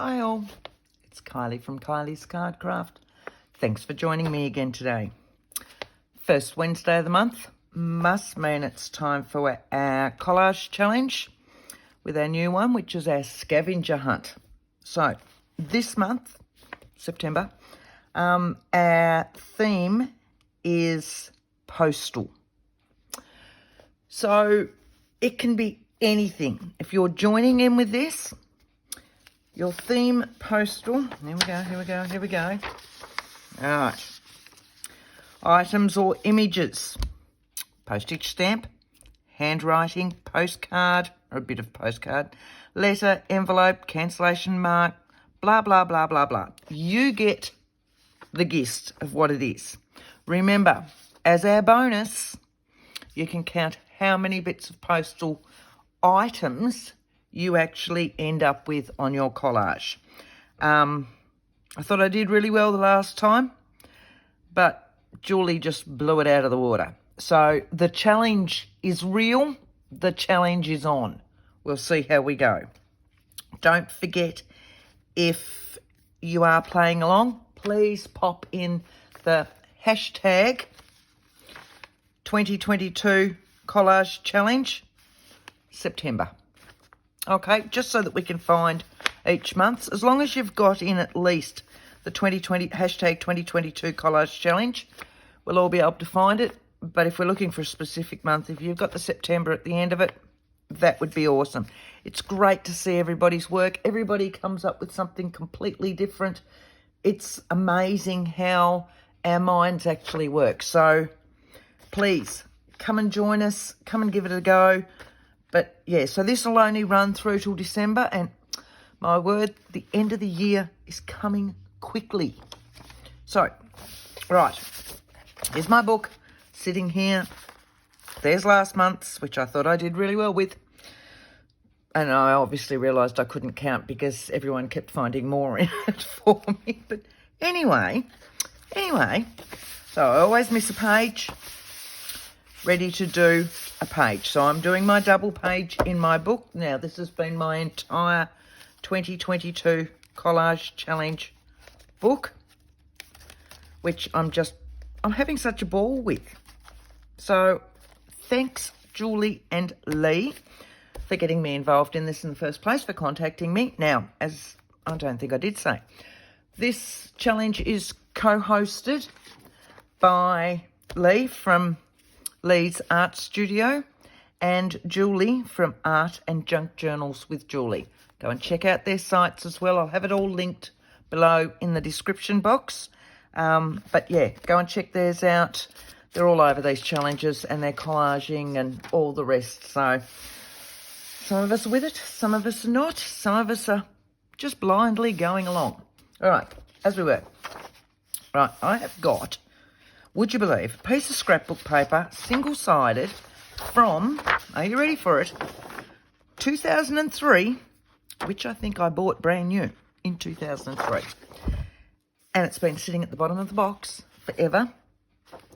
Hi all, it's Kylie from Kylie's Craft. Thanks for joining me again today. First Wednesday of the month must mean it's time for our collage challenge with our new one, which is our scavenger hunt. So this month, September, our theme is Postal. So it can be anything. If you're joining in with this, your theme Postal, here we go. All right. Items or images, postage stamp, handwriting, postcard, or a bit of postcard, letter, envelope, cancellation mark, blah, blah, blah, blah, blah. You get the gist of what it is. Remember, as our bonus, you can count how many bits of postal items you actually end up with on your collage. I thought I did really well the last time, but Julie just blew it out of the water. So the challenge is real. The challenge is on. We'll see how we go. Don't forget, if you are playing along, please pop in the hashtag 2022 Collage Challenge September. Okay, just so that we can find each month. As long as you've got in at least the hashtag 2022 Collage Challenge, we'll all be able to find it. But if we're looking for a specific month, if you've got the September at the end of it, that would be awesome. It's great to see everybody's work. Everybody comes up with something completely different. It's amazing how our minds actually work. So please come and join us. Come and give it a go. But yeah, so this will only run through till December, and my word, the end of the year is coming quickly. So, right, here's my book sitting here. There's last month's, which I thought I did really well with. And I obviously realised I couldn't count because everyone kept finding more in it for me. But anyway, so I always miss a page. Ready to do a page. So I'm doing my double page in my book. Now, this has been my entire 2022 Collage Challenge book, which I'm having such a ball with. So thanks, Julie and Lee, for getting me involved in this in the first place, for contacting me. Now, as I don't think I did say, this challenge is co-hosted by Lee from Lee's Art Studio and Julie from Art and Junk Journals with Julie. Go and check out their sites as well. I'll have it all linked below in the description box. But yeah, go and check theirs out. They're all over these challenges and they're collaging and all the rest. So some of us are with it, some of us are not. Some of us are just blindly going along. All right, as we were. Right, I have got, would you believe, a piece of scrapbook paper, single-sided, from, are you ready for it, 2003, which I think I bought brand new in 2003. And it's been sitting at the bottom of the box forever,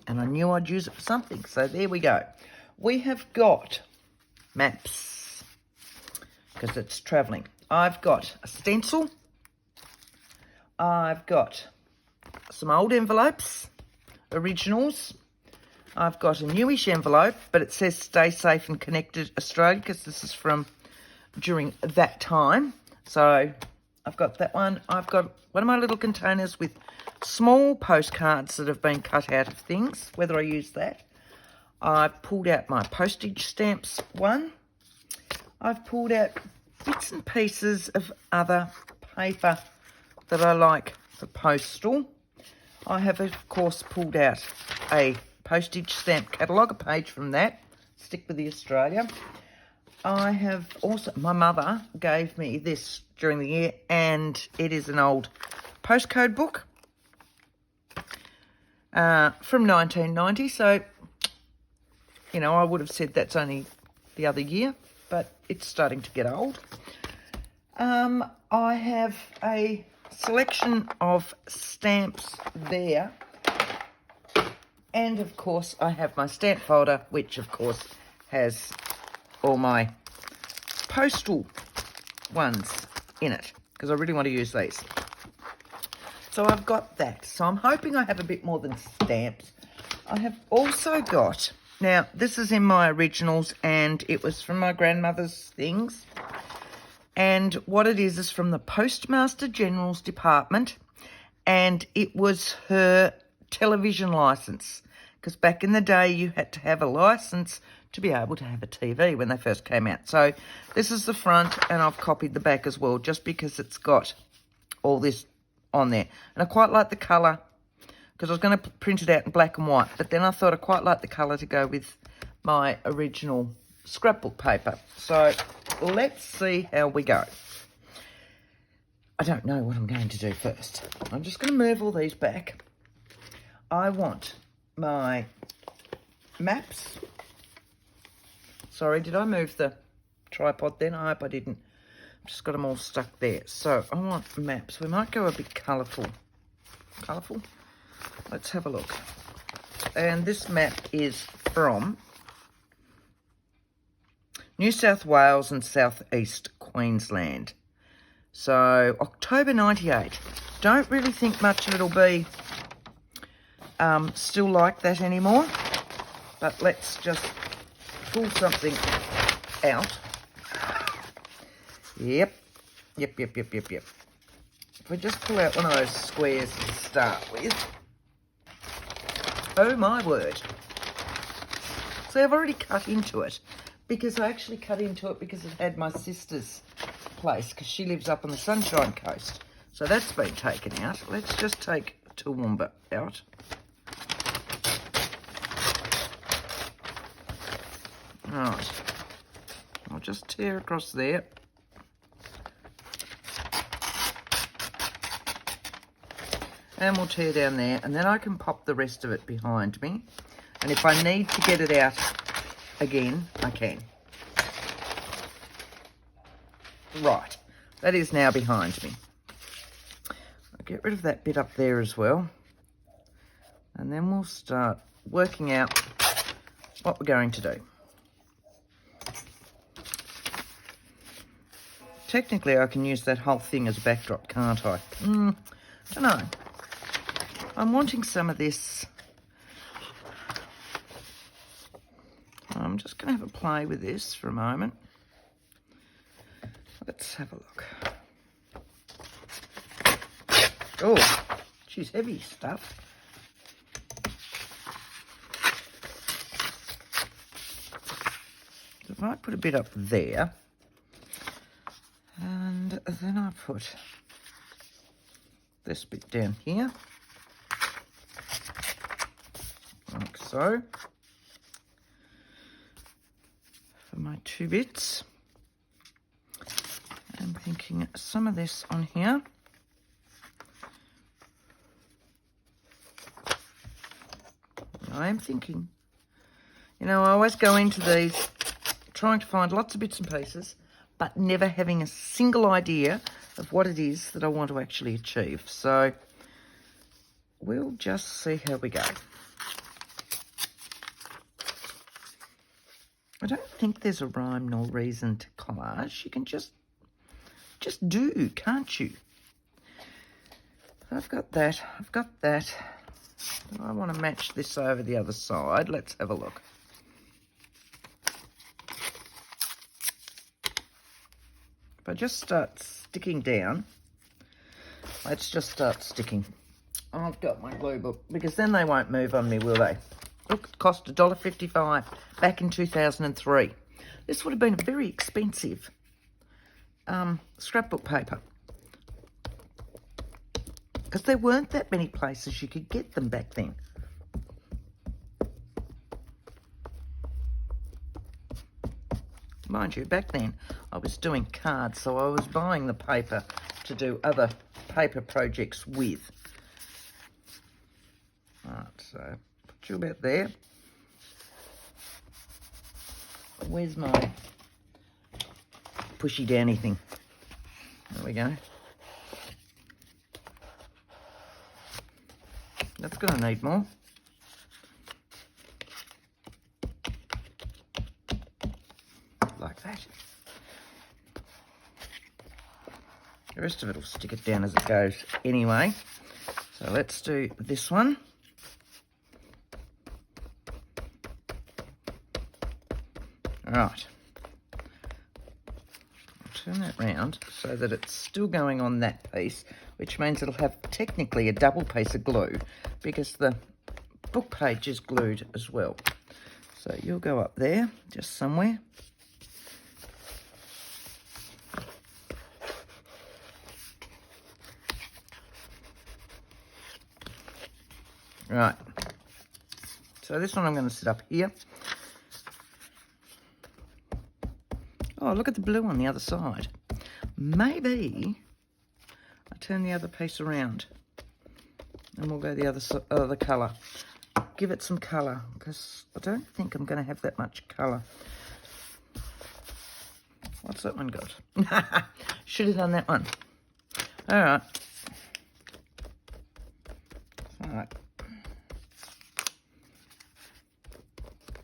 and I knew I'd use it for something. So there we go. We have got maps, because it's travelling. I've got a stencil. I've got some old envelopes, originals. I've got a newish envelope, but it says Stay Safe and Connected Australia, because this is from during that time. So I've got that one. I've got one of my little containers with small postcards that have been cut out of things, whether I use that. I've pulled out my postage stamps one. I've pulled out bits and pieces of other paper that I like for postal. I have, of course, pulled out a postage stamp catalogue, a page from that. Stick with the Australia. I have also, my mother gave me this during the year, and it is an old postcode book from 1990. So, you know, I would have said that's only the other year, but it's starting to get old. I have a selection of stamps there, and of course I have my stamp folder, which of course has all my postal ones in it, because I really want to use these. So I've got that. So I'm hoping I have a bit more than stamps. I have also got, now this is in my originals and it was from my grandmother's things. And what it is from the Postmaster General's Department. And it was her television license. Because back in the day you had to have a license to be able to have a TV when they first came out. So this is the front and I've copied the back as well just because it's got all this on there. And I quite like the colour because I was going to print it out in black and white. But then I thought I quite like the colour to go with my original scrapbook paper. So let's see how we go. I don't know what I'm going to do first. I'm just going to move all these back. I want my maps. Sorry, did I move the tripod then? I hope I didn't. I've just got them all stuck there. So I want maps. We might go a bit colourful. Colourful? Let's have a look. And this map is from New South Wales and South East Queensland. So October 98. Don't really think much of it'll be still like that anymore. But let's just pull something out. Yep. If we just pull out one of those squares to start with. Oh my word. See, I've already cut into it because I actually cut into it because it had my sister's place because she lives up on the Sunshine Coast. So that's been taken out. Let's just take Toowoomba out. Right. I'll just tear across there. And we'll tear down there. And then I can pop the rest of it behind me. And if I need to get it out again, I can. Right. That is now behind me. I'll get rid of that bit up there as well. And then we'll start working out what we're going to do. Technically, I can use that whole thing as a backdrop, can't I? Don't know. I'm wanting some of this. I'm just going to have a play with this for a moment. Let's have a look. Oh, she's heavy stuff. So if I put a bit up there, and then I put this bit down here, like so, for my two bits. I'm thinking some of this on here. I am thinking, you know, I always go into these trying to find lots of bits and pieces, but never having a single idea of what it is that I want to actually achieve. So we'll just see how we go. I don't think there's a rhyme nor reason to collage. You can just do, can't you? I've got that. I've got that. I want to match this over the other side. Let's have a look. If I just start sticking down, let's just start sticking. I've got my glue book because then they won't move on me, will they? Look, it cost $1.55 back in 2003. This would have been a very expensive scrapbook paper because there weren't that many places you could get them back then. Mind you, back then I was doing cards, so I was buying the paper to do other paper projects with. Right, so put you about there. Where's my pushy downy thing? There we go. That's going to need more. Like that. The rest of it will stick it down as it goes anyway. So let's do this one. All right. Turn that round so that it's still going on that piece, which means it'll have technically a double piece of glue because the book page is glued as well. So you'll go up there just somewhere. Right. So this one I'm going to sit up here. Oh, look at the blue on the other side. Maybe I turn the other piece around and we'll go the other colour. Give it some colour because I don't think I'm going to have that much colour. What's that one got? Should have done that one. All right. All right.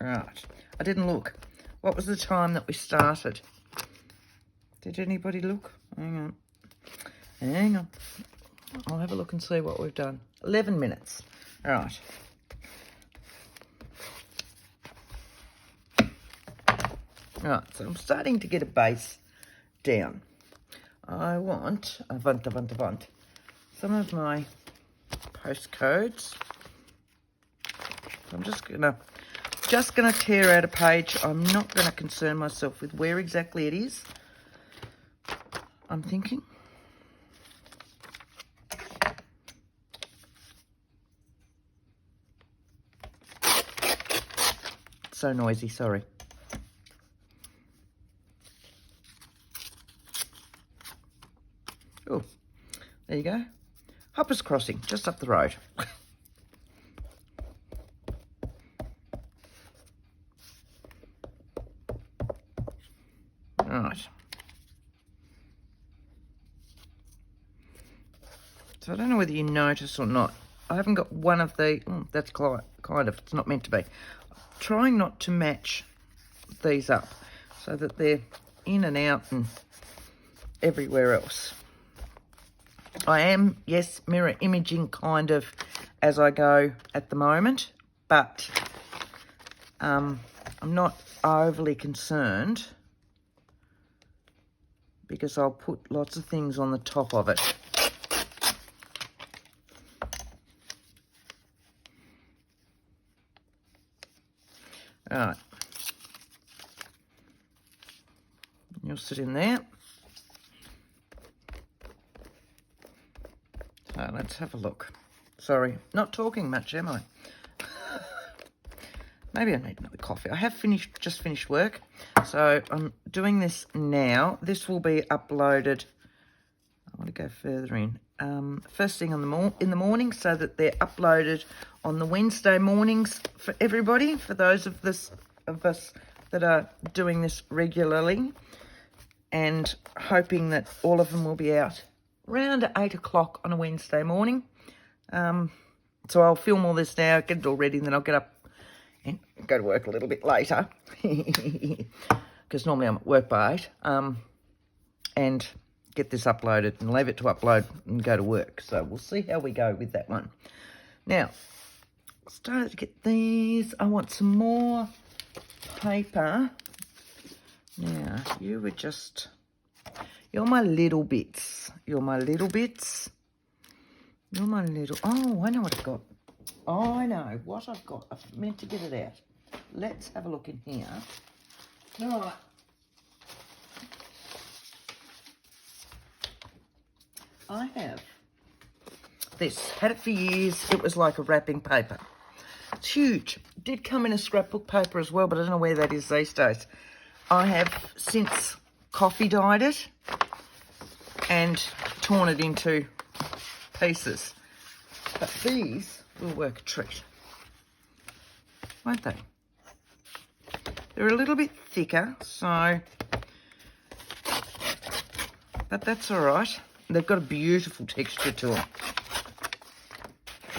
Right. I didn't look. What was the time that we started? Did anybody look? Hang on. Hang on. I'll have a look and see what we've done. 11 minutes. All right. Right, so I'm starting to get a base down. I want some of my postcodes. I'm just gonna tear out a page. I'm not gonna concern myself with where exactly it is. I'm thinking. So noisy, sorry. Oh, there you go. Hoppers Crossing, just up the road. Right. So I don't know whether you notice or not. I haven't got one of the, that's kind of, it's not meant to be. Trying not to match these up so that they're in and out and everywhere else. I am, yes, mirror imaging kind of as I go at the moment, but I'm not overly concerned because I'll put lots of things on the top of it. All right. You'll sit in there. So let's have a look. Sorry, not talking much, am I? Maybe I need another coffee. I have just finished work, so I'm doing this now. This will be uploaded. I want to go further in. First thing in the morning, so that they're uploaded on the Wednesday mornings for everybody. For those of us that are doing this regularly, and hoping that all of them will be out around 8 o'clock on a Wednesday morning. So I'll film all this now, get it all ready, and then I'll get up and go to work a little bit later. Because normally I'm at work by 8. And get this uploaded and leave it to upload and go to work. So we'll see how we go with that one. Now, started to get these. I want some more paper. Now, you're my little bits. You're my little bits. You're my little... Oh, I know what I've got. I know what I've got. I've meant to get it out. Let's have a look in here. All right. I have this. Had it for years. It was like a wrapping paper. It's huge. It did come in a scrapbook paper as well, but I don't know where that is these days. I have since coffee dyed it and torn it into pieces. But these will work a treat, won't they? They're a little bit thicker, so, but that's all right. They've got a beautiful texture to them.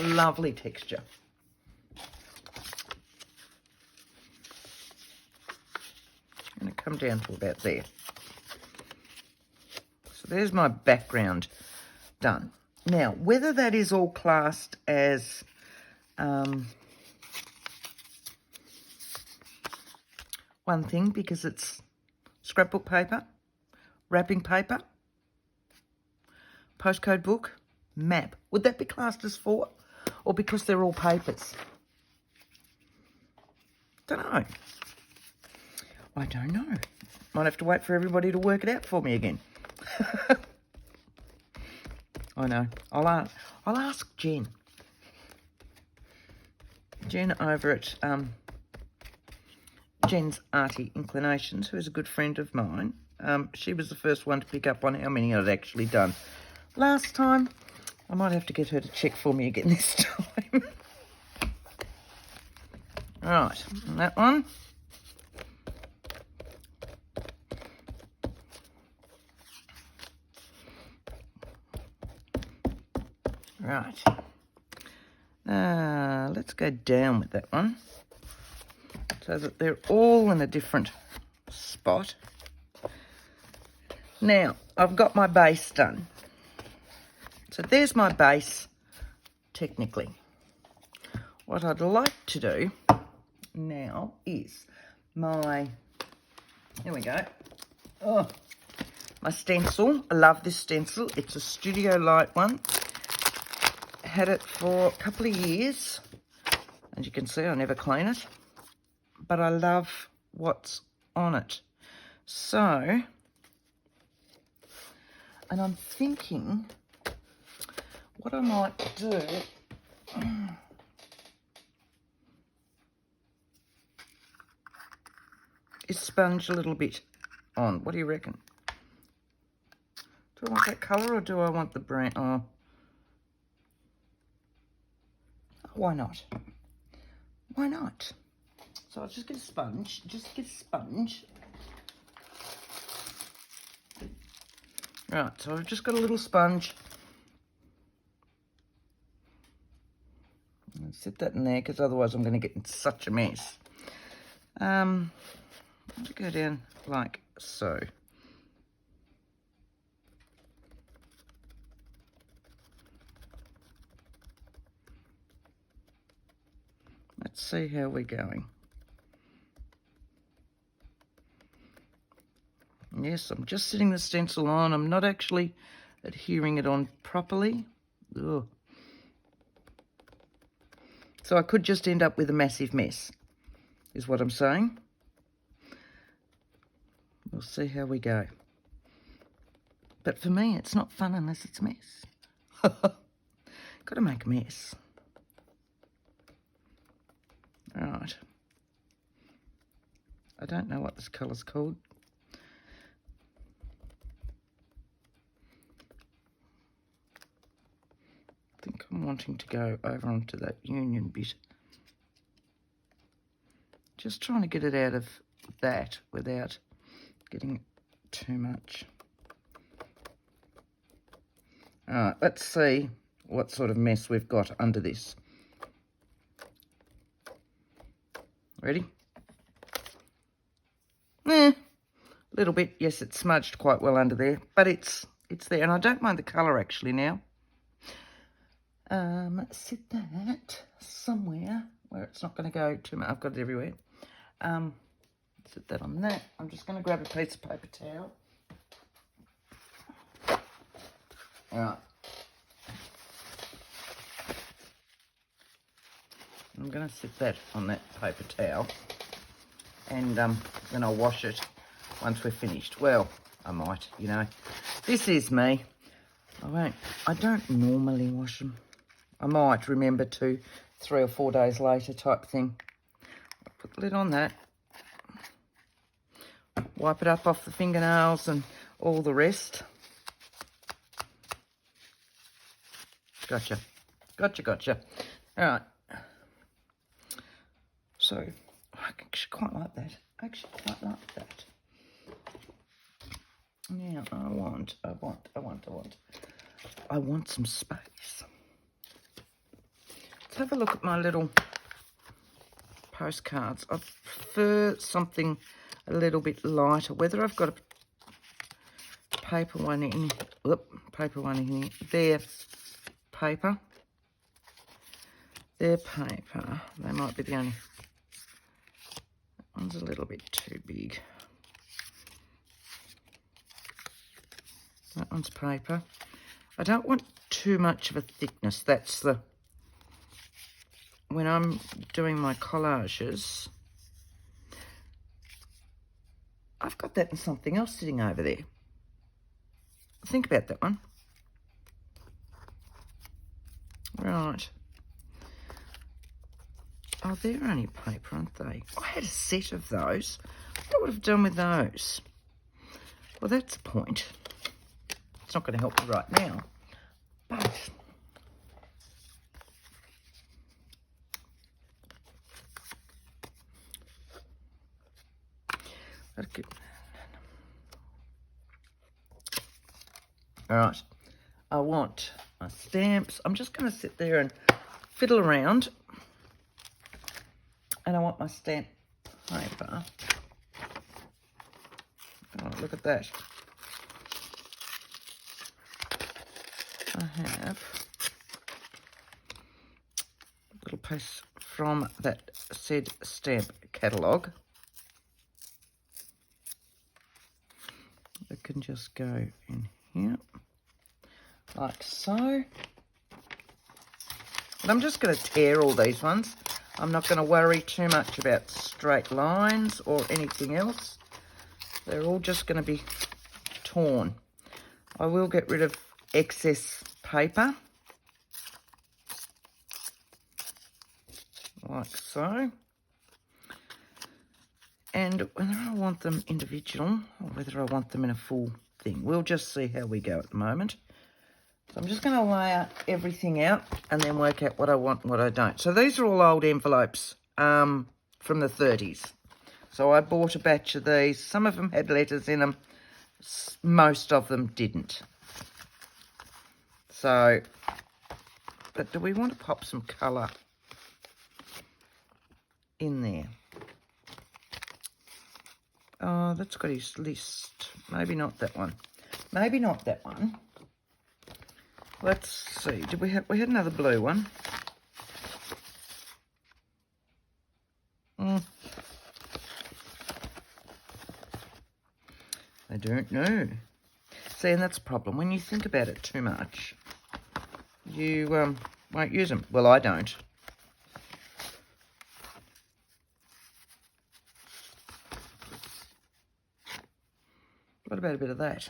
Lovely texture. I'm going to come down to about there. So there's my background done. Now, whether that is all classed as one thing because it's scrapbook paper, wrapping paper, postcode book, map. Would that be classed as 4? Or because they're all papers? Don't know. I don't know. Might have to wait for everybody to work it out for me again. I know. I'll ask Jen. Jen over at Jen's Arty Inclinations, who is a good friend of mine. She was the first one to pick up on how many I'd actually done last time. I might have to get her to check for me again this time. Right, and that one. Right. Let's go down with that one so that they're all in a different spot. Now, I've got my base done. So there's my base, technically. What I'd like to do now is my, here we go, my stencil. I love this stencil. It's a Studio Light one. Had it for a couple of years. As you can see, I never clean it. But I love what's on it. So, and I'm thinking what I might do is sponge a little bit on. What do you reckon? Do I want that colour or do I want the brand? Oh, why not? Why not? So I'll just get a sponge. Right, so I've just got a little sponge. I'll sit that in there because otherwise I'm going to get in such a mess. I'll go down like so. Let's see how we're going. Yes, I'm just sitting the stencil on. I'm not actually adhering it on properly. Ugh. So I could just end up with a massive mess, is what I'm saying. We'll see how we go. But for me, it's not fun unless it's a mess. Got to make a mess. Right. I don't know what this colour's called. I think I'm wanting to go over onto that union bit. Just trying to get it out of that without getting too much. Alright, let's see what sort of mess we've got under this. Ready? A little bit. Yes, it's smudged quite well under there, but it's there. And I don't mind the colour actually now. Sit that somewhere where it's not going to go too much. I've got it everywhere. Sit that on that. I'm just going to grab a piece of paper towel. All right. I'm going to sit that on that paper towel. And then I'll wash it once we're finished. Well, I might, you know. This is me. I don't normally wash them. I might remember to 3 or 4 days later type thing. I'll put the lid on that. Wipe it up off the fingernails and all the rest. Gotcha. Gotcha. All right. So, I actually quite like that. Now, I want some space. Let's have a look at my little postcards. I prefer something a little bit lighter. Whether I've got a paper one in, paper one in here. Their paper. Their paper. They might be the only. That one's a little bit too big. That one's paper. I don't want too much of a thickness. That's the, when I'm doing my collages, I've got that in something else sitting over there. Think about that one. Right. Oh, they're only paper, aren't they? I had a set of those. What would I have done with those? Well, that's the point. It's not going to help me right now. But okay. All right, I want my stamps. I'm just going to sit there and fiddle around, and I want my stamp paper. Oh, look at that. I have a little piece from that said stamp catalogue. It can just go in here, like so. And I'm just going to tear all these ones. I'm not going to worry too much about straight lines or anything else. They're all just going to be torn. I will get rid of excess paper, like so. And whether I want them individual or whether I want them in a full thing, we'll just see how we go at the moment. So I'm just going to layer everything out and then work out what I want and what I don't. So these are all old envelopes from the 30s. So I bought a batch of these. Some of them had letters in them. Most of them didn't. So, but do we want to pop some colour in there? Oh, that's got his list. Maybe not that one. Maybe not that one. Let's see. Did we had another blue one? I don't know. See, and that's a problem. When you think about it too much, you won't use them. Well, I don't. What about a bit of that?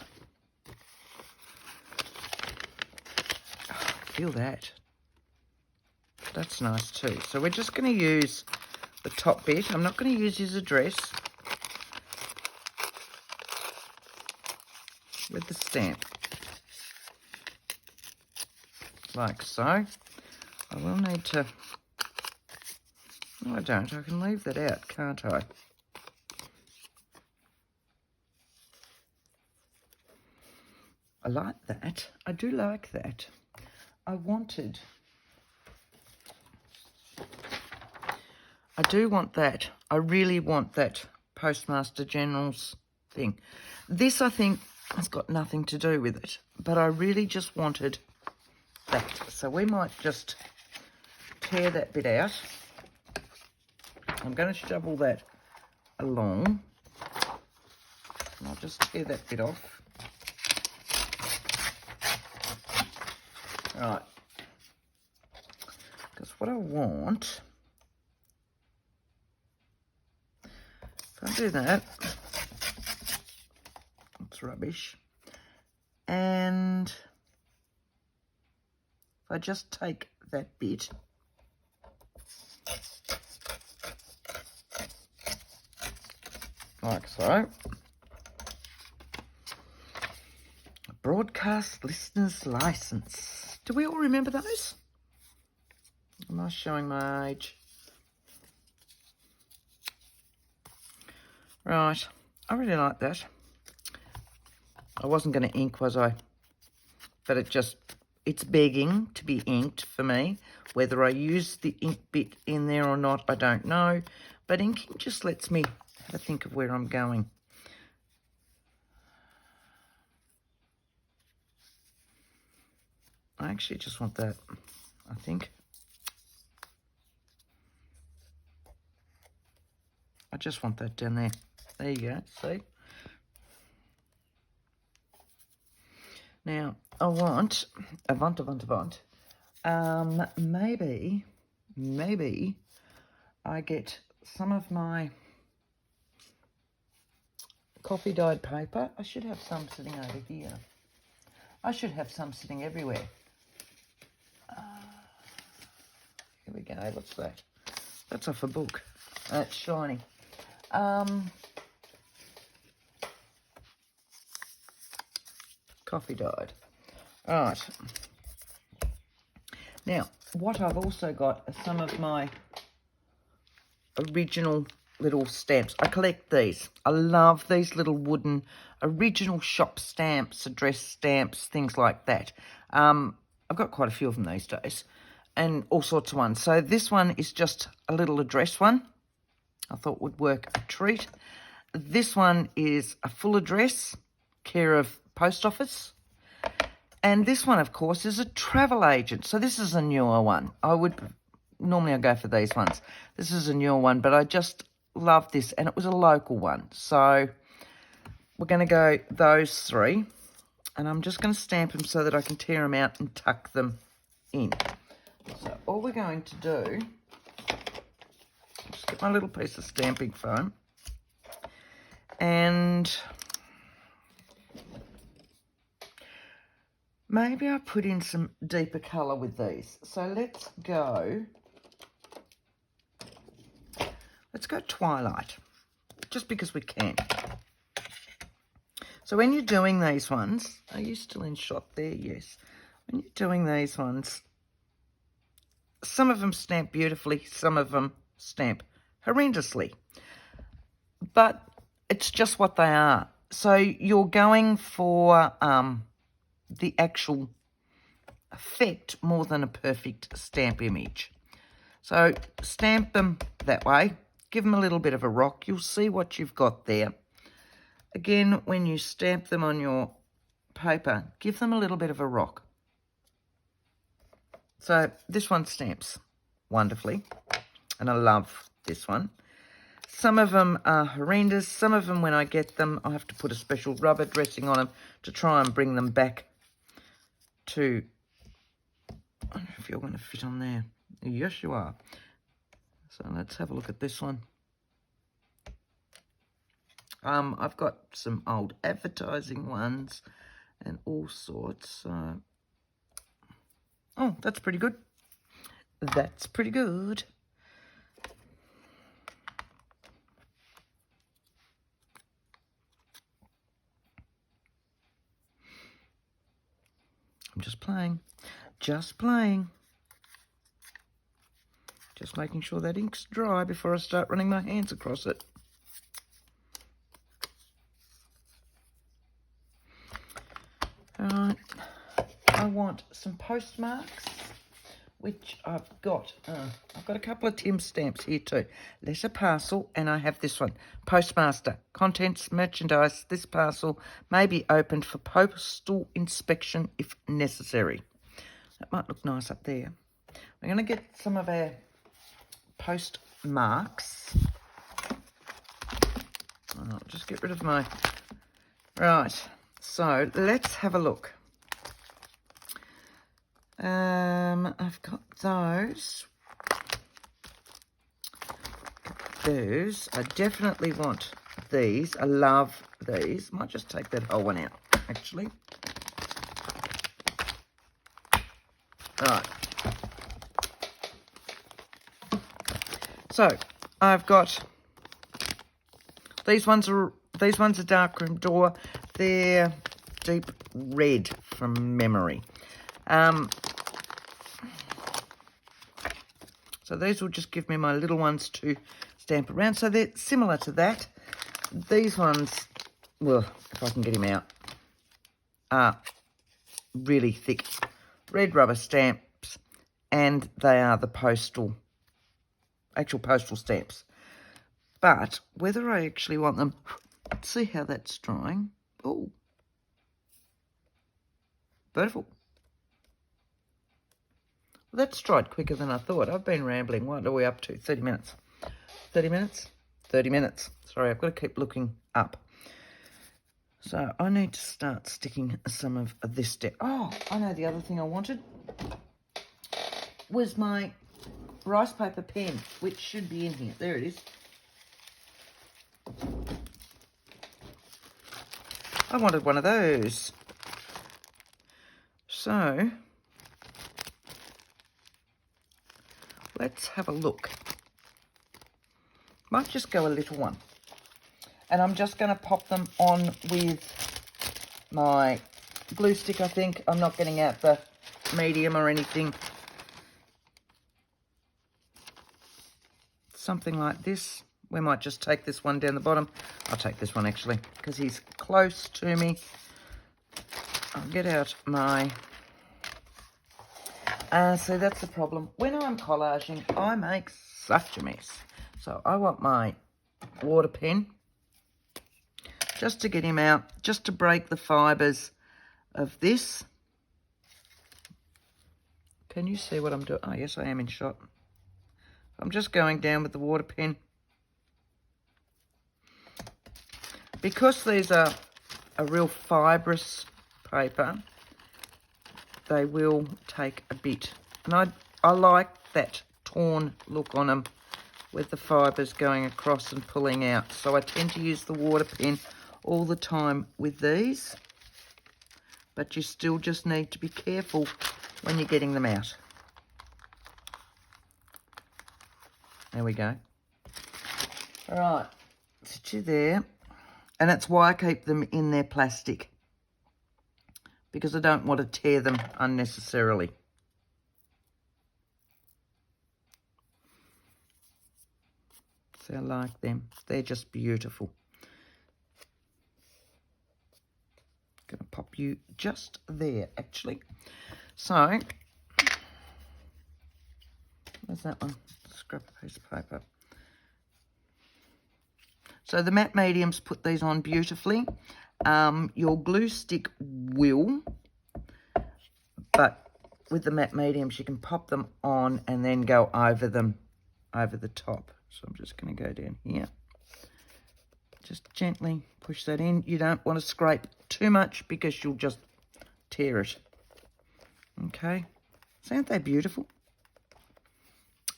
Oh, feel that. That's nice too. So we're just going to use the top bit. I'm not going to use his address with the stamp. Like so. I will need to... No, I don't. I can leave that out, can't I? I like that. I do like that. I do want that. I really want that Postmaster General's thing. This, I think, has got nothing to do with it, but I really just wanted that. So we might just tear that bit out. I'm going to shovel that along. And I'll just tear that bit off. Right, because what I want, if I do that, it's rubbish, and if I just take that bit, like so, broadcast listener's license. Do we all remember those? Am I showing my age? Right. I really like that. I wasn't going to ink, was I? But it's begging to be inked for me. Whether I use the ink bit in there or not, I don't know. But inking just lets me have a think of where I'm going. I actually just want that, I think. I just want that down there. There you go, see? Now, I want, maybe I get some of my coffee dyed paper. I should have some sitting over here. I should have some sitting everywhere. Here we go, what's that? That's off a book. It's shiny. Coffee dyed. Right. Now, what I've also got are some of my original little stamps. I collect these. I love these little wooden original shop stamps, address stamps, things like that. I've got quite a few of them these days and all sorts of ones. So this one is just a little address one. I thought would work a treat. This one is a full address, care of post office. And this one, of course, is a travel agent. So this is a newer one. Normally I go for these ones. This is a newer one, but I just love this. And it was a local one. So we're going to go those three. And I'm just going to stamp them so that I can tear them out and tuck them in. So all we're going to do, just get my little piece of stamping foam. And maybe I put in some deeper colour with these. So let's go twilight, just because we can. So when you're doing these ones, are you still in shot there? Yes. When you're doing these ones, some of them stamp beautifully, some of them stamp horrendously. But it's just what they are. So you're going for the actual effect more than a perfect stamp image. So stamp them that way. Give them a little bit of a rock. You'll see what you've got there. Again, when you stamp them on your paper, give them a little bit of a rock. So this one stamps wonderfully, and I love this one. Some of them are horrendous. Some of them, when I get them, I have to put a special rubber dressing on them to try and bring them back to, I don't know if you're going to fit on there. Yes, you are. So let's have a look at this one. I've got some old advertising ones and all sorts. Oh, that's pretty good. That's pretty good. I'm just playing. Just playing. Just making sure that ink's dry before I start running my hands across it. Alright, I want some postmarks, which I've got. I've got a couple of Tim stamps here too. Letter parcel, and I have this one. Postmaster, contents, merchandise. This parcel may be opened for postal inspection if necessary. That might look nice up there. We're going to get some of our postmarks. I'll just get rid of my... Right. So let's have a look. I've got those. Those. I definitely want these. I love these. Might just take that whole one out, actually. Right. So I've got these ones are dark room door. They're deep red from memory. So these will just give me my little ones to stamp around. So they're similar to that. These ones, well, if I can get him out, are really thick red rubber stamps, and they are the actual postal stamps. But whether I actually want them, let's see how that's drying. Oh, beautiful. That's dried quicker than I thought. I've been rambling. What are we up to? 30 minutes. 30 minutes? 30 minutes. Sorry, I've got to keep looking up. So I need to start sticking some of this down. Oh, I know the other thing I wanted was my rice paper pen, which should be in here. There it is. I wanted one of those. So let's have a look. Might just go a little one. And I'm just going to pop them on with my glue stick, I think. I'm not getting out the medium or anything. Something like this. We might just take this one down the bottom. I'll take this one, actually, because he's close to me. I'll get out my... so that's the problem. When I'm collaging, I make such a mess. So I want my water pen, just to get him out, just to break the fibres of this. Can you see what I'm doing? Oh, yes, I am in shot. I'm just going down with the water pen. Because these are a real fibrous paper, they will take a bit. And I like that torn look on them with the fibres going across and pulling out. So I tend to use the water pen all the time with these. But you still just need to be careful when you're getting them out. There we go. All right, sit you there. And that's why I keep them in their plastic, because I don't want to tear them unnecessarily. So I like them. They're just beautiful. Going to pop you just there, actually. So, where's that one? Scrap a piece of paper. So the matte mediums put these on beautifully. Your glue stick will, but with the matte mediums you can pop them on and then go over them, over the top. So I'm just going to go down here. Just gently push that in. You don't want to scrape too much because you'll just tear it. Okay. So aren't they beautiful?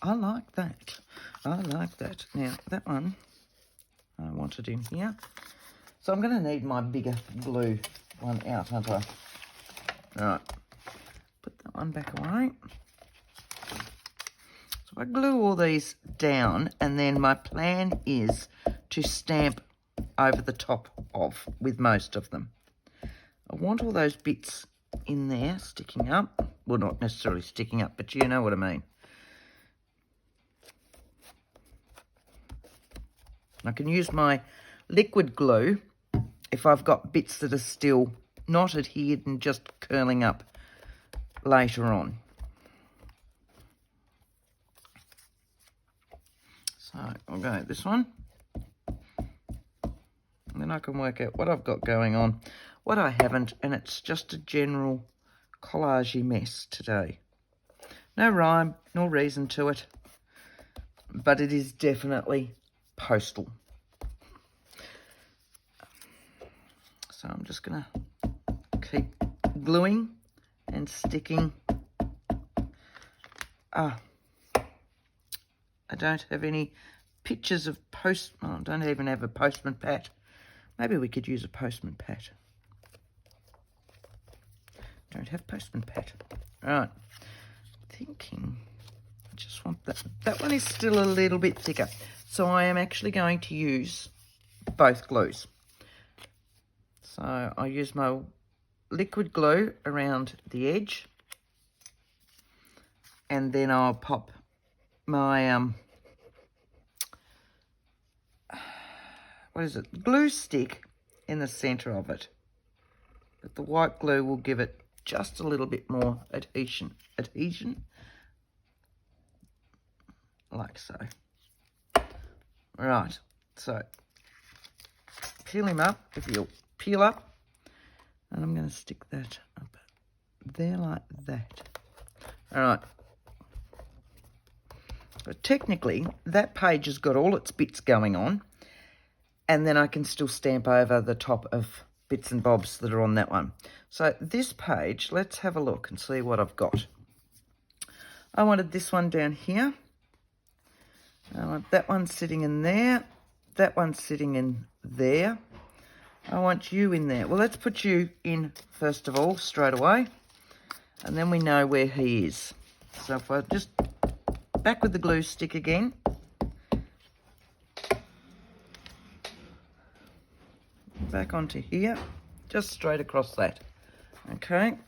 I like that. I like that. Now, that one, I want it in here. So I'm going to need my bigger glue one out, aren't I? All right. Put that one back away. So I glue all these down, and then my plan is to stamp over the top of with most of them. I want all those bits in there sticking up. Well, not necessarily sticking up, but you know what I mean. I can use my liquid glue if I've got bits that are still not adhered and just curling up later on. So I'll go with this one. And then I can work out what I've got going on, what I haven't, and it's just a general collage-y mess today. No rhyme, nor reason to it, but it is definitely Postal. So I'm just going to keep gluing and sticking. I don't have any pictures of I don't even have a postman pat. Maybe we could use a postman pat. Don't have postman pat. Right. Thinking, I just want that. That one is still a little bit thicker. So I am actually going to use both glues. So I use my liquid glue around the edge. And then I'll pop my, glue stick in the centre of it. But the white glue will give it just a little bit more adhesion, like so. Right, so peel him up, if you'll peel up, and I'm going to stick that up there like that. All right, But technically, that page has got all its bits going on, and then I can still stamp over the top of bits and bobs that are on that one. So this page, let's have a look and see what I've got. I wanted this one down here. I want that one sitting in there. That one sitting in there. I want you in there. Well, let's put you in first of all, straight away. And then we know where he is. So if I just back with the glue stick again. Back onto here. Just straight across that. Okay.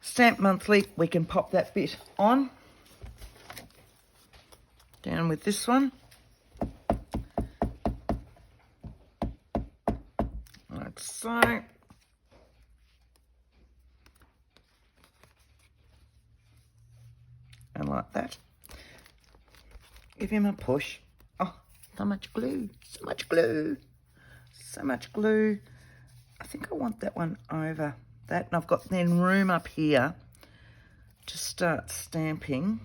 Stamp monthly, we can pop that bit on. Down with this one. Like so. And like that. Give him a push. Oh, so much glue. So much glue. So much glue. I think I want that one over that. And I've got then room up here to start stamping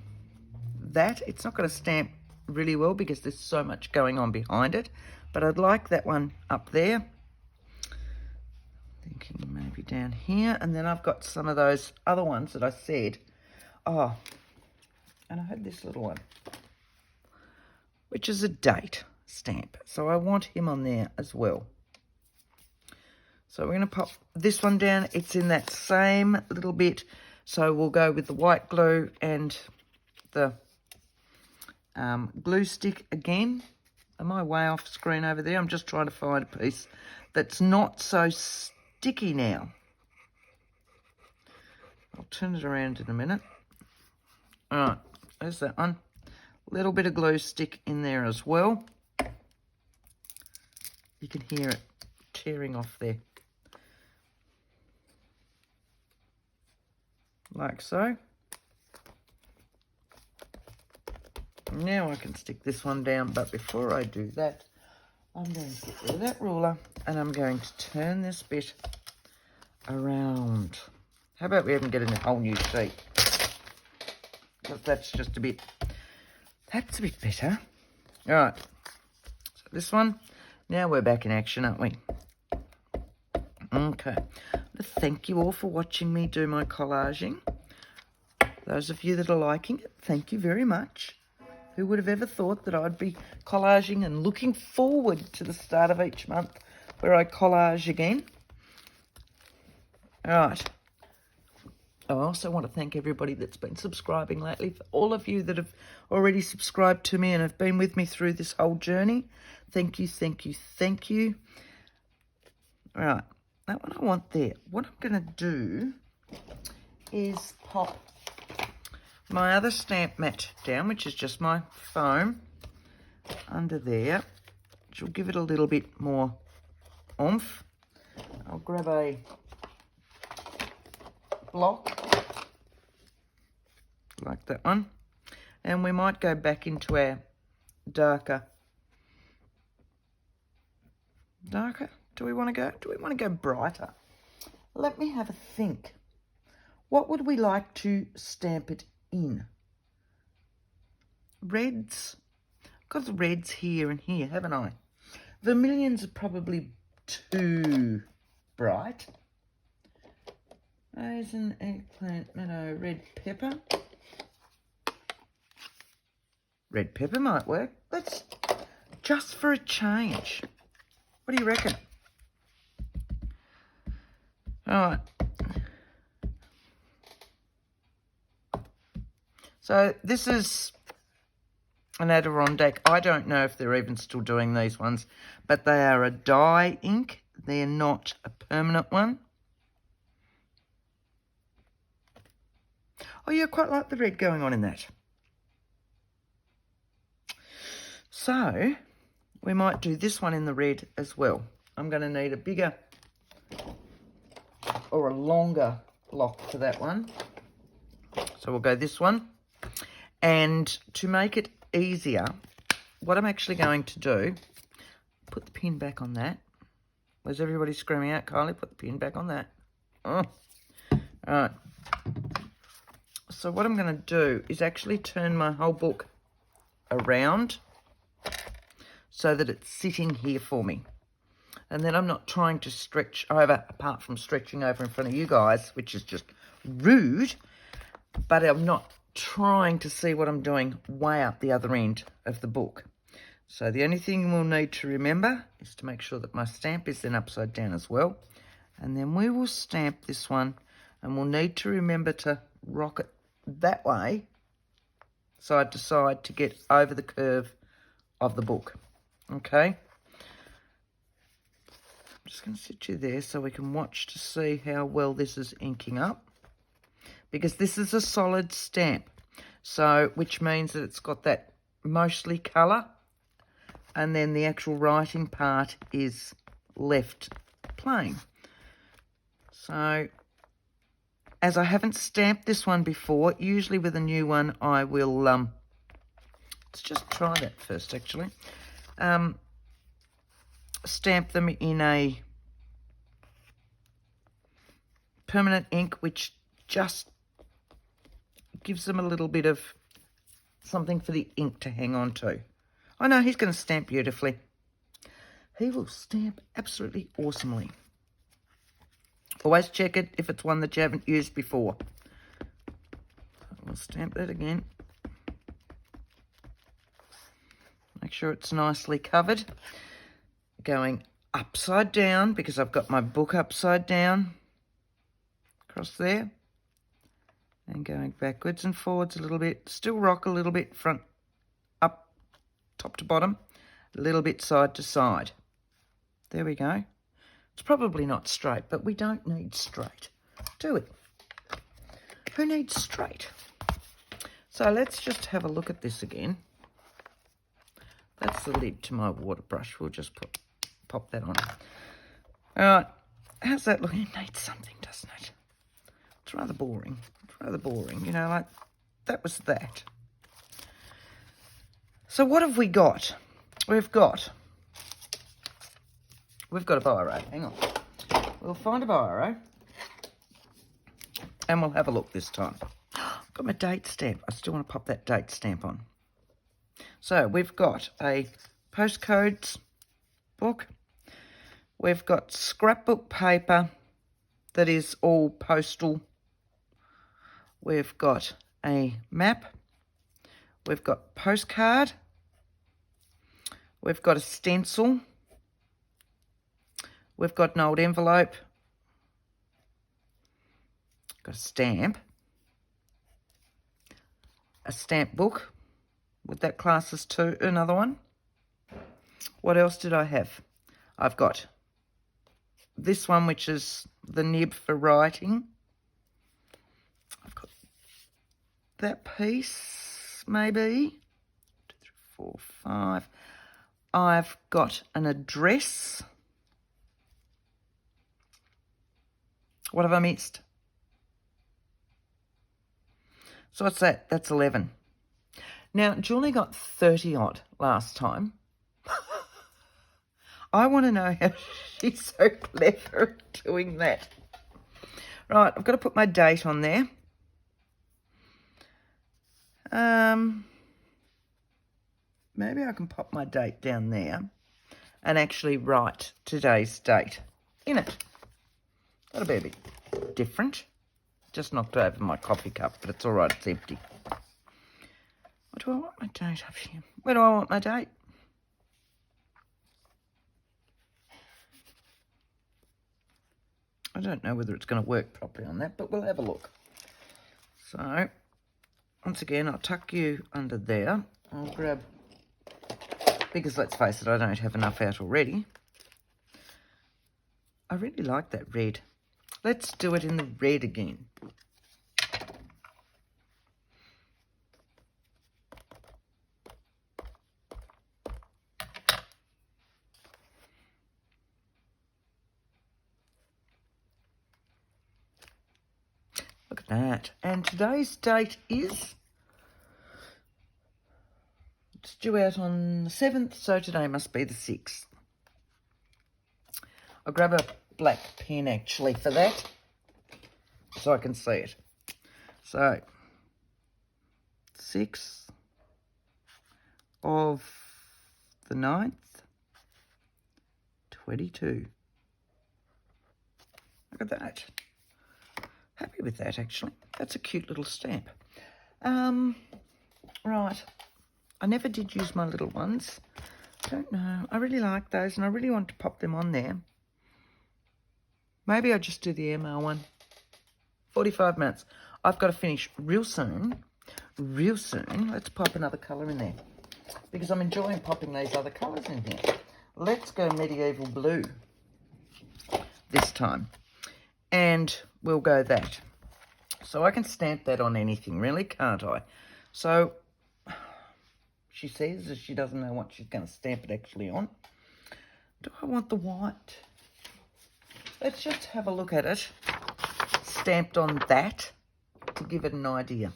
that. It's not going to stamp really well because there's so much going on behind it. But I'd like that one up there. Thinking maybe down here. And then I've got some of those other ones that I said. Oh, and I had this little one, which is a date stamp. So I want him on there as well. So we're going to pop this one down. It's in that same little bit. So we'll go with the white glue and the glue stick again. Am I way off screen over there? I'm just trying to find a piece that's not so sticky now. I'll turn it around in a minute. All right, there's that one. A little bit of glue stick in there as well. You can hear it tearing off there. Like so. Now I can stick this one down, but before I do that, I'm going to get rid of that ruler and I'm going to turn this bit around. How about we even get a whole new sheet? Because that's just a bit, that's a bit better. All right, so this one, now we're back in action, aren't we? Okay, thank you all for watching me do my collaging. Those of you that are liking it, thank you very much. Who would have ever thought that I'd be collaging and looking forward to the start of each month where I collage again. All right. I also want to thank everybody that's been subscribing lately. For all of you that have already subscribed to me and have been with me through this whole journey. Thank you, thank you, thank you. All right. That one I want there. What I'm going to do is pop my other stamp mat down, which is just my foam, under there, which will give it a little bit more oomph. I'll grab a block like that one, and we might go back into our darker. Do we want to go brighter? Let me have a think. What would we like to stamp it in? Reds. I've got the reds here and here, haven't I? Vermilions are probably too bright. Raisin, eggplant, meadow, red pepper. Red pepper might work. Let's, just for a change. What do you reckon? All right. So this is an Adirondack. I don't know if they're even still doing these ones, but they are a dye ink. They're not a permanent one. Oh, yeah, I quite like the red going on in that. So we might do this one in the red as well. I'm going to need a bigger or a longer block for that one. So we'll go this one. And to make it easier, what I'm actually going to do, put the pin back on that. Was everybody screaming out, Kylie, put the pin back on that. Oh. All right. So what I'm going to do is actually turn my whole book around so that it's sitting here for me. And then I'm not trying to stretch over, apart from stretching over in front of you guys, which is just rude, but I'm not trying to see what I'm doing way up the other end of the book. So the only thing we'll need to remember is to make sure that my stamp is then upside down as well. And then we will stamp this one, and we'll need to remember to rock it that way, side to side, to get over the curve of the book. Okay? I'm just going to sit you there so we can watch to see how well this is inking up. Because this is a solid stamp, so which means that it's got that mostly colour, and then the actual writing part is left plain. So, as I haven't stamped this one before, usually with a new one I will, let's just try that first actually, stamp them in a permanent ink, which just gives them a little bit of something for the ink to hang on to. I know he's going to stamp beautifully. He will stamp absolutely awesomely. Always check it if it's one that you haven't used before. We'll stamp that again. Make sure it's nicely covered. Going upside down, because I've got my book upside down. Across there. And going backwards and forwards a little bit. Still rock a little bit front, up, top to bottom. A little bit side to side. There we go. It's probably not straight, but we don't need straight, do we? Who needs straight? So let's just have a look at this again. That's the lid to my water brush. We'll just pop that on. All right. How's that looking? It needs something, doesn't it? It's rather boring. You know, like, that was that. So what have we got? We've got a biro. Hang on. We'll find a biro. And we'll have a look this time. Got my date stamp. I still want to pop that date stamp on. So we've got a postcodes book. We've got scrapbook paper that is all postal. We've got a map. We've got postcard. We've got a stencil. We've got an old envelope. Got a stamp. A stamp book. Would that class as two? Another one. What else did I have? I've got this one, which is the nib for writing. I've got that piece, maybe. 2, 3, 4, 5. I've got an address. What have I missed? So what's that? That's 11. Now, Julie got 30 odd last time. I want to know how she's so clever at doing that. Right, I've got to put my date on there. Maybe I can pop my date down there and actually write today's date in it. That'll be a bit different. Just knocked over my coffee cup, but it's all right, it's empty. What do I want my date up here? Where do I want my date? I don't know whether it's going to work properly on that, but we'll have a look. So, once again, I'll tuck you under there. I'll grab, because let's face it, I don't have enough out already. I really like that red. Let's do it in the red again. Look at that. And today's date is, it's due out on the 7th, so today must be the 6th. I'll grab a black pen actually for that, so I can see it. So, 6th of the 9th, 22. Look at that. Happy with that, actually. That's a cute little stamp. Right. I never did use my little ones. Don't know. I really like those, and I really want to pop them on there. Maybe I'll just do the airmail one. 45 minutes. I've got to finish real soon. Real soon. Let's pop another colour in there, because I'm enjoying popping these other colours in here. Let's go medieval blue this time. And we'll go that. So I can stamp that on anything, really, can't I? So she says that she doesn't know what she's going to stamp it actually on. Do I want the white? Let's just have a look at it. Stamped on that to give it an idea.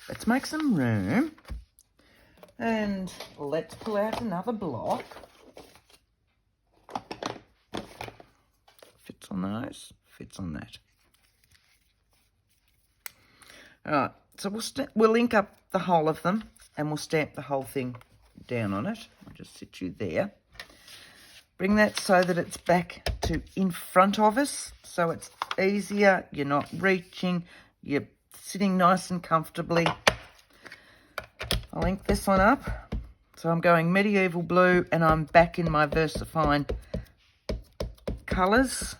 Let's make some room. And let's pull out another block. Fits on those, fits on that. All right, so we'll link up the whole of them and we'll stamp the whole thing down on it. I'll just sit you there. Bring that so that it's back to in front of us, so it's easier. You're not reaching, you're sitting nice and comfortably. I'll link this one up. So I'm going medieval blue and I'm back in my VersaFine colours.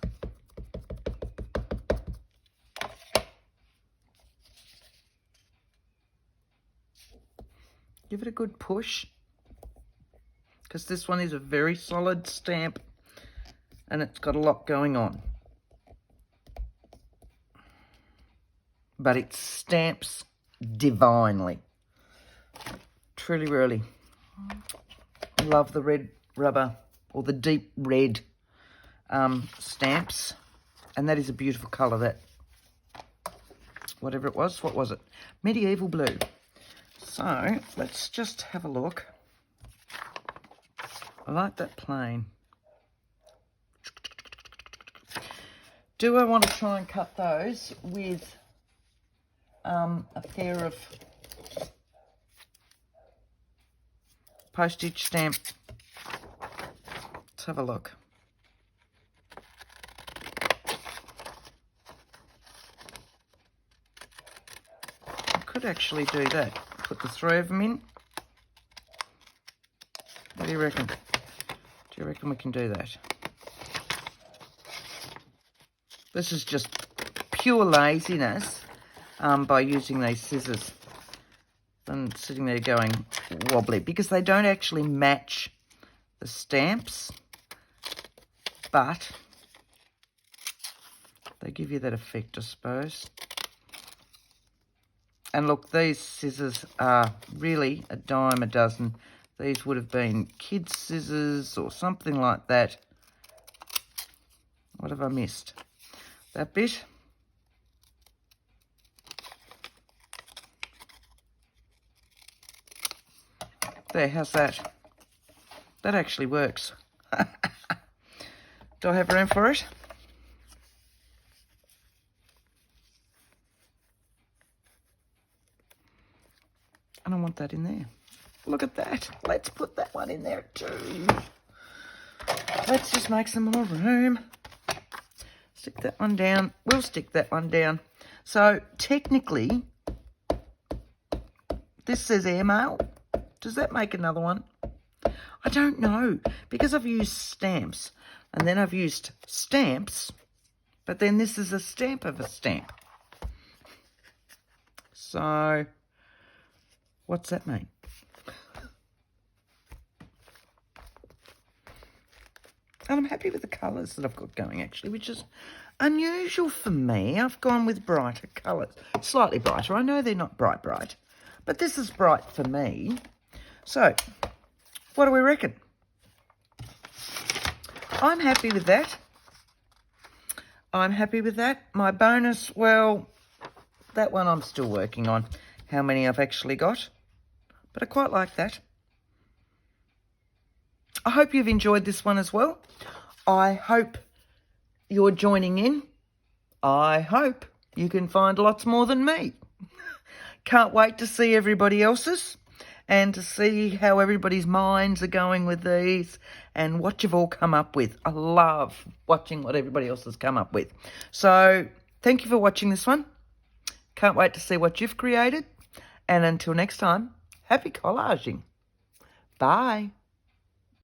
Give it a good push, because this one is a very solid stamp and it's got a lot going on. But it stamps divinely. Truly, really. Love the red rubber, or the deep red stamps. And that is a beautiful colour, that, whatever it was, what was it? Medieval blue. So let's just have a look. I like that plain. Do I want to try and cut those with a pair of postage stamp? Let's have a look. I could actually do that. Put the 3 of them in. What do you reckon? Do you reckon we can do that? This is just pure laziness by using these scissors and sitting there going wobbly, because they don't actually match the stamps, but they give you that effect, I suppose. And look, these scissors are really a dime a dozen. These would have been kids' scissors or something like that. What have I missed? That bit. There, how's that? That actually works. Do I have room for it? I don't want that in there. Look at that. Let's put that one in there too. Let's just make some more room. Stick that one down. We'll stick that one down. So technically, this says airmail. Does that make another one? I don't know, because I've used stamps and then I've used stamps, but then this is a stamp of a stamp. So what's that mean? And I'm happy with the colours that I've got going, actually, which is unusual for me. I've gone with brighter colours, slightly brighter. I know they're not bright, but this is bright for me. So, what do we reckon? I'm happy with that. I'm happy with that. My bonus, well, that one I'm still working on, how many I've actually got. But I quite like that. I hope you've enjoyed this one as well. I hope you're joining in. I hope you can find lots more than me. Can't wait to see everybody else's and to see how everybody's minds are going with these and what you've all come up with. I love watching what everybody else has come up with. So thank you for watching this one. Can't wait to see what you've created. And until next time, happy collaging. Bye.